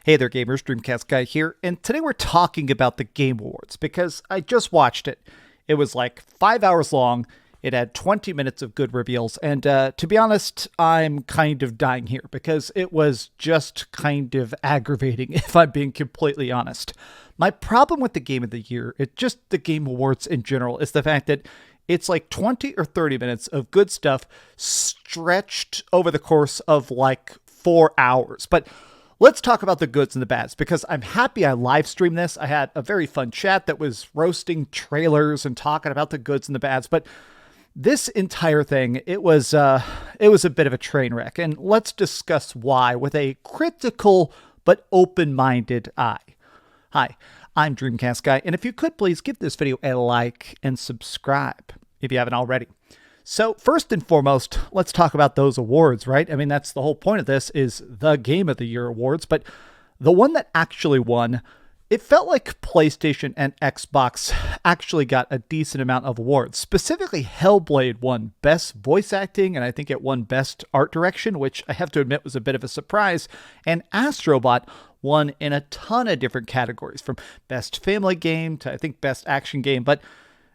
Hey there gamers, DreamcastGuy here, and today we're talking about the Game Awards because I just watched it. It was like 5 hours long, it had 20 minutes of good reveals, and to be honest, I'm kind of dying here because it was just kind of aggravating if I'm being completely honest. My problem with the Game of the Year, it's just the Game Awards in general, is the fact that it's like 20 or 30 minutes of good stuff stretched over the course of like 4 hours. But let's talk about the goods and the bads, because I'm happy I live streamed this. I had a very fun chat that was roasting trailers and talking about the goods and the bads, but this entire thing, it was a bit of a train wreck, and let's discuss why with a critical but open-minded eye. Hi, I'm DreamcastGuy, and if you could please give this video a like and subscribe if you haven't already. So first and foremost, let's talk about those awards, right? I mean, that's the whole point of this, is the Game of the Year awards, but the one that actually won, it felt like PlayStation and Xbox actually got a decent amount of awards. Specifically, Hellblade won Best Voice Acting, and I think it won Best Art Direction, which I have to admit was a bit of a surprise, and Astrobot won in a ton of different categories, from Best Family Game to, I think, Best Action Game, but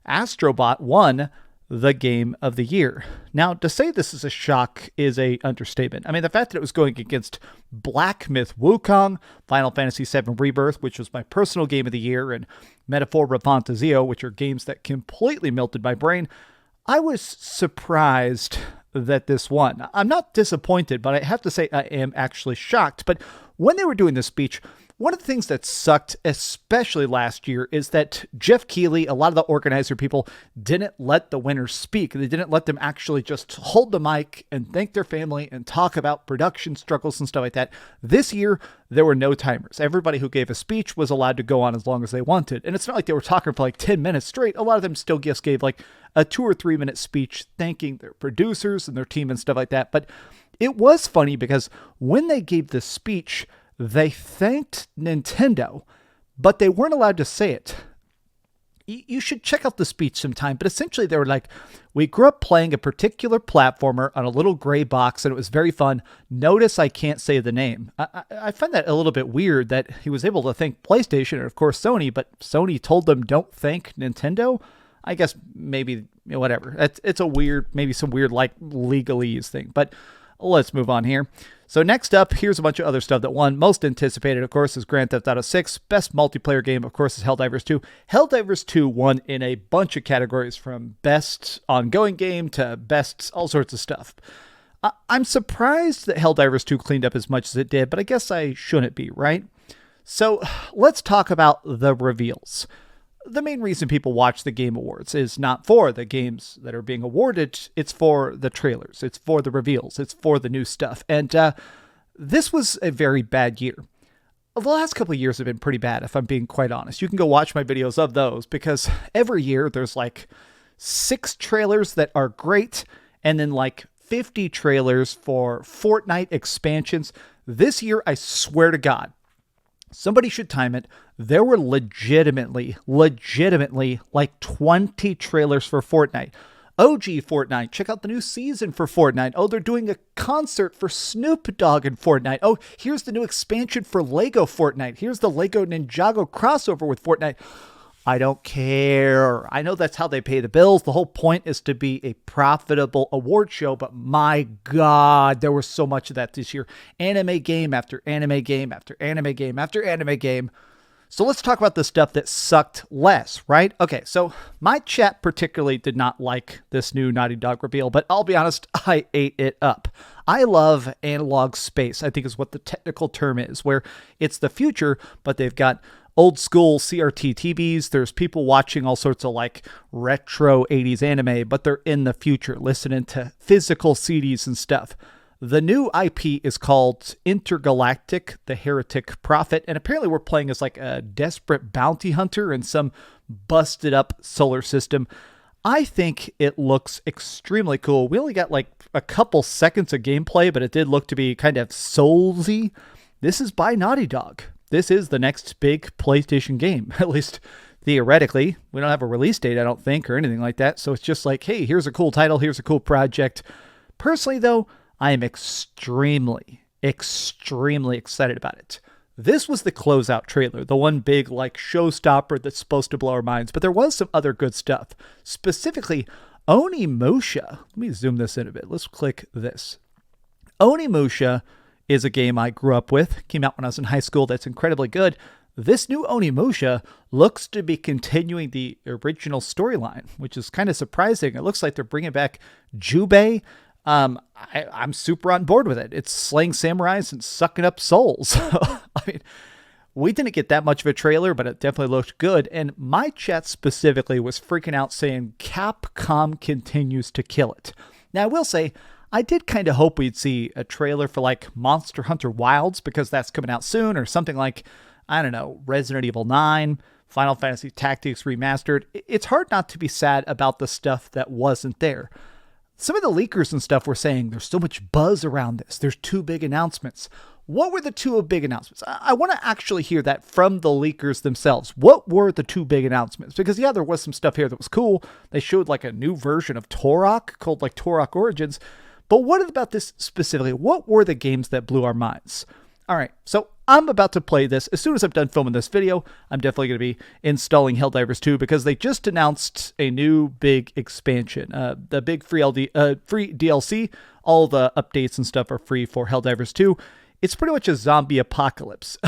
Astrobot won the Game of the Year. Now, to say this is a shock is a understatement. I mean, the fact that it was going against Black Myth Wukong, Final Fantasy VII Rebirth, which was my personal Game of the Year, and Metaphor Refantasio, which are games that completely melted my brain, I was surprised that this won. I'm not disappointed, but I have to say I am actually shocked. But when they were doing this speech, one of the things that sucked, especially last year, is that Jeff Keighley, a lot of the organizer people, didn't let the winners speak. They didn't let them actually just hold the mic and thank their family and talk about production struggles and stuff like that. This year, there were no timers. Everybody who gave a speech was allowed to go on as long as they wanted. And it's not like they were talking for like 10 minutes straight. A lot of them still just gave like a 2 or 3 minute speech thanking their producers and their team and stuff like that. But it was funny because when they gave this speech, they thanked Nintendo, but they weren't allowed to say it. You should check out the speech sometime, but essentially they were like, we grew up playing a particular platformer on a little gray box, and it was very fun. Notice I can't say the name. I find that a little bit weird that he was able to thank PlayStation and, of course, Sony, but Sony told them don't thank Nintendo? I guess maybe, whatever. It's a weird, maybe some weird, like, legalese thing, but let's move on here. So next up, here's a bunch of other stuff that won. Most anticipated, of course, is Grand Theft Auto 6. Best multiplayer game, of course, is Helldivers 2. Helldivers 2 won in a bunch of categories, from best ongoing game to best all sorts of stuff. I'm surprised that Helldivers 2 cleaned up as much as it did, but I guess I shouldn't be, right? So let's talk about the reveals. The main reason people watch the Game Awards is not for the games that are being awarded, it's for the trailers, it's for the reveals, it's for the new stuff. And this was a very bad year. The last couple of years have been pretty bad, if I'm being quite honest. You can go watch my videos of those, because every year there's like 6 trailers that are great, and then like 50 trailers for Fortnite expansions. This year, I swear to God, somebody should time it. There were legitimately like 20 trailers for Fortnite. OG Fortnite. Check out the new season for Fortnite. Oh, they're doing a concert for Snoop Dogg in Fortnite. Oh, here's the new expansion for Lego Fortnite. Here's the Lego Ninjago crossover with Fortnite. I don't care. I know that's how they pay the bills. The whole point is to be a profitable award show, but my God, there was so much of that this year. Anime game after anime game after anime game after anime game. So let's talk about the stuff that sucked less, right? Okay, so my chat particularly did not like this new Naughty Dog reveal, but I'll be honest, I ate it up. I love analog space, I think is what the technical term is, where it's the future, but they've got old school CRT TVs. There's people watching all sorts of like retro 80s anime, but they're in the future listening to physical CDs and stuff. The new IP is called Intergalactic, the Heretic Prophet, and apparently we're playing as like a desperate bounty hunter in some busted up solar system. I think it looks extremely cool. We only got like a couple seconds of gameplay, but it did look to be kind of soulsy. This is by Naughty Dog. This is the next big PlayStation game, at least theoretically. We don't have a release date, I don't think, or anything like that. So it's just like, hey, here's a cool title, here's a cool project. Personally, though, I am extremely extremely excited about it. This was the closeout trailer, the one big like showstopper that's supposed to blow our minds, but there was some other good stuff. Specifically, Onimusha. Let me zoom this in a bit. Let's click this. Onimusha is a game I grew up with. Came out when I was in high school. That's incredibly good. This new Onimusha looks to be continuing the original storyline, which is kind of surprising. It looks like they're bringing back Jubei. I'm super on board with it. It's slaying samurais and sucking up souls. I mean, we didn't get that much of a trailer, but it definitely looked good. And my chat specifically was freaking out saying Capcom continues to kill it. Now, I will say, I did kind of hope we'd see a trailer for like Monster Hunter Wilds, because that's coming out soon, or something like, I don't know, Resident Evil 9, Final Fantasy Tactics Remastered. It's hard not to be sad about the stuff that wasn't there. Some of the leakers and stuff were saying there's so much buzz around this. There's 2 big announcements. What were the 2 big announcements? I want to actually hear that from the leakers themselves. What were the 2 big announcements? Because, yeah, there was some stuff here that was cool. They showed like a new version of Turok called like Turok Origins. But what about this specifically? What were the games that blew our minds? All right, so I'm about to play this. As soon as I'm done filming this video, I'm definitely going to be installing Helldivers 2, because they just announced a new big expansion. The big free DLC, all the updates and stuff are free for Helldivers 2. It's pretty much a zombie apocalypse.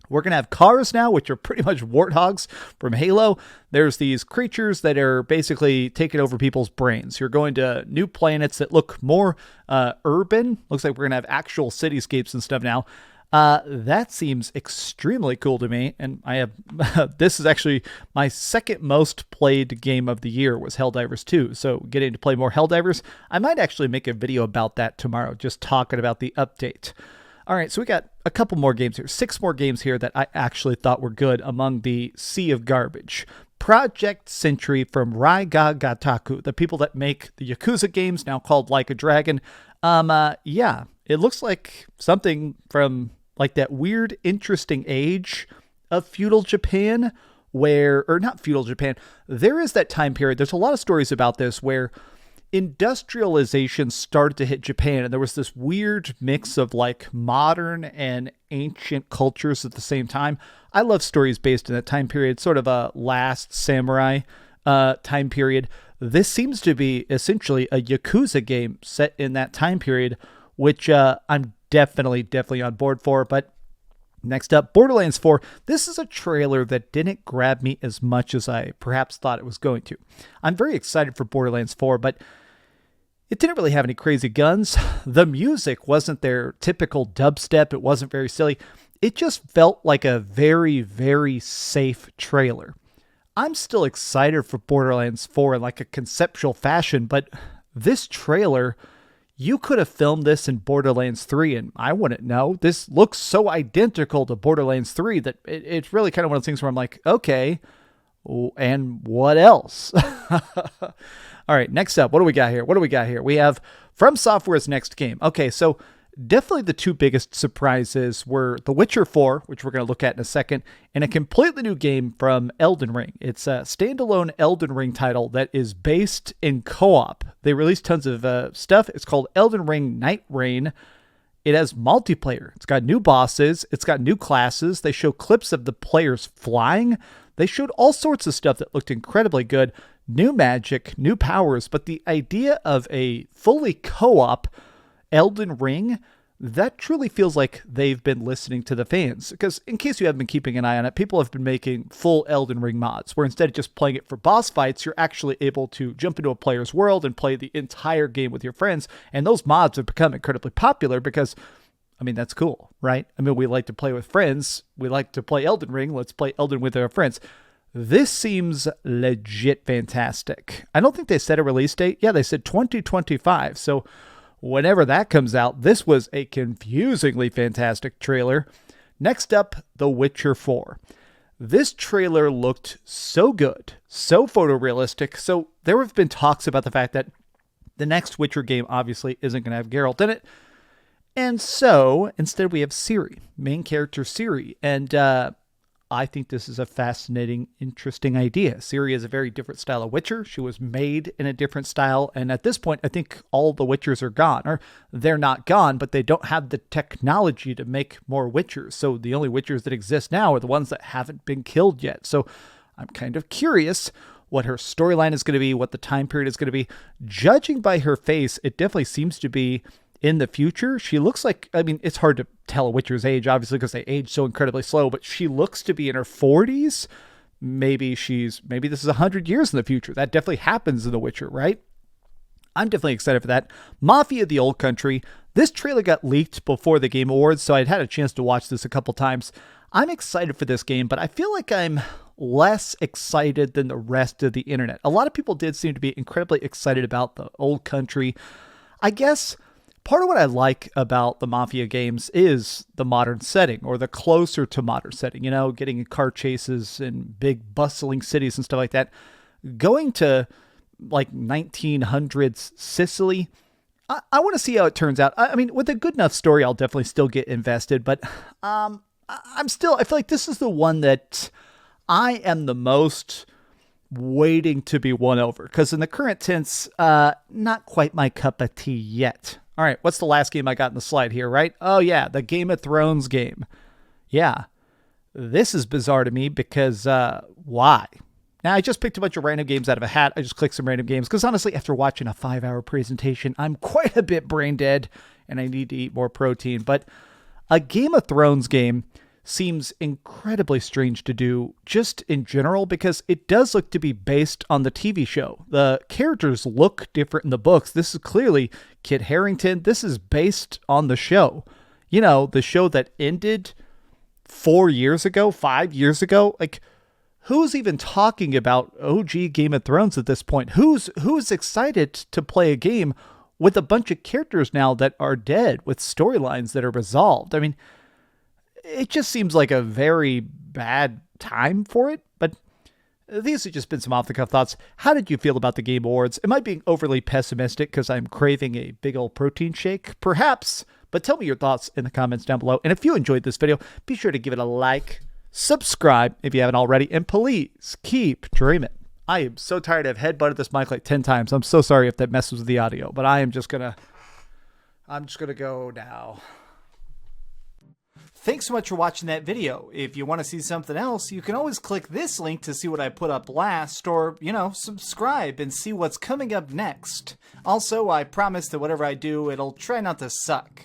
We're going to have cars now, which are pretty much warthogs from Halo. There's these creatures that are basically taking over people's brains. You're going to new planets that look more urban. Looks like we're going to have actual cityscapes and stuff now. That seems extremely cool to me. And I have this is actually my second most played game of the year was Helldivers 2. So getting to play more Helldivers, I might actually make a video about that tomorrow, just talking about the update. All right, so we got a couple more games here. 6 more games here that I actually thought were good among the sea of garbage. Project Sentry from Raiga Gataku, the people that make the Yakuza games, now called Like a Dragon. Yeah, it looks like something from like that weird, interesting age of feudal Japan or not feudal Japan. There is that time period. There's a lot of stories about this where industrialization started to hit Japan, and there was this weird mix of like modern and ancient cultures at the same time. I love stories based in that time period, sort of a Last Samurai time period. This seems to be essentially a Yakuza game set in that time period, which I'm definitely on board for. But next up, Borderlands 4. This is a trailer that didn't grab me as much as I perhaps thought it was going to. I'm very excited for Borderlands 4, but it didn't really have any crazy guns. The music wasn't their typical dubstep. It wasn't very silly. It just felt like a very, very safe trailer. I'm still excited for Borderlands 4 in like a conceptual fashion, but this trailer, you could have filmed this in Borderlands 3 and I wouldn't know. This looks so identical to Borderlands 3 that it's really kind of one of those things where I'm like, okay, and what else? All right, next up, what do we got here? We have From Software's next game. Okay, so definitely the 2 biggest surprises were The Witcher 4, which we're going to look at in a second, and a completely new game from Elden Ring. It's a standalone Elden Ring title that is based in co-op. They released tons of stuff. It's called Elden Ring Nightreign. It has multiplayer. It's got new bosses. It's got new classes. They show clips of the players flying. They showed all sorts of stuff that looked incredibly good. New magic, new powers, but the idea of a fully co-op Elden Ring, that truly feels like they've been listening to the fans. Because in case you haven't been keeping an eye on it, people have been making full Elden Ring mods, where instead of just playing it for boss fights, you're actually able to jump into a player's world and play the entire game with your friends. And those mods have become incredibly popular because, I mean, that's cool, right? I mean, we like to play with friends. We like to play Elden Ring. Let's play Elden with our friends. This seems legit fantastic. I don't think they set a release date. Yeah, they said 2025. So whenever that comes out, this was a confusingly fantastic trailer. Next up, The Witcher 4. This trailer looked so good, so photorealistic. So there have been talks about the fact that the next Witcher game obviously isn't going to have Geralt in it. And so instead we have Ciri, main character Ciri. And I think this is a fascinating, interesting idea. Ciri is a very different style of Witcher. She was made in a different style. And at this point, I think all the Witchers are gone. Or they're not gone, but they don't have the technology to make more Witchers. So the only Witchers that exist now are the ones that haven't been killed yet. So I'm kind of curious what her storyline is going to be, what the time period is going to be. Judging by her face, it definitely seems to be in the future. She looks like, I mean, it's hard to tell a Witcher's age, obviously, because they age so incredibly slow, but she looks to be in her 40s. Maybe this is 100 years in the future. That definitely happens in The Witcher, right? I'm definitely excited for that. Mafia: The Old Country. This trailer got leaked before the Game Awards, so I'd had a chance to watch this a couple times. I'm excited for this game, but I feel like I'm less excited than the rest of the internet. A lot of people did seem to be incredibly excited about The Old Country. I guess part of what I like about the Mafia games is the modern setting, or the closer to modern setting, you know, getting in car chases in big bustling cities and stuff like that. Going to like 1900s Sicily, I want to see how it turns out. I mean, with a good enough story, I'll definitely still get invested, but I feel like this is the one that I am the most waiting to be won over, because in the current tense, not quite my cup of tea yet. All right, what's the last game I got in the slide here, right? Oh yeah, the Game of Thrones game. Yeah, this is bizarre to me because why? Now, I just picked a bunch of random games out of a hat. I just clicked some random games because honestly, after watching a 5-hour presentation, I'm quite a bit brain dead and I need to eat more protein. But a Game of Thrones game seems incredibly strange to do just in general, because it does look to be based on the TV show. The characters look different in the books. This is clearly Kit Harington. This is based on the show. You know, the show that ended 5 years ago. Like, who's even talking about OG Game of Thrones at this point? Who's excited to play a game with a bunch of characters now that are dead, with storylines that are resolved? I mean, it just seems like a very bad time for it, but these have just been some off-the-cuff thoughts. How did you feel about the Game Awards? Am I being overly pessimistic because I'm craving a big old protein shake? Perhaps, but tell me your thoughts in the comments down below. And if you enjoyed this video, be sure to give it a like, subscribe if you haven't already, and please keep dreaming. I am so tired. I've headbutted this mic like 10 times. I'm so sorry if that messes with the audio, but I'm just gonna go now. Thanks so much for watching that video. If you want to see something else, you can always click this link to see what I put up last, or, you know, subscribe and see what's coming up next. Also, I promise that whatever I do, it'll try not to suck.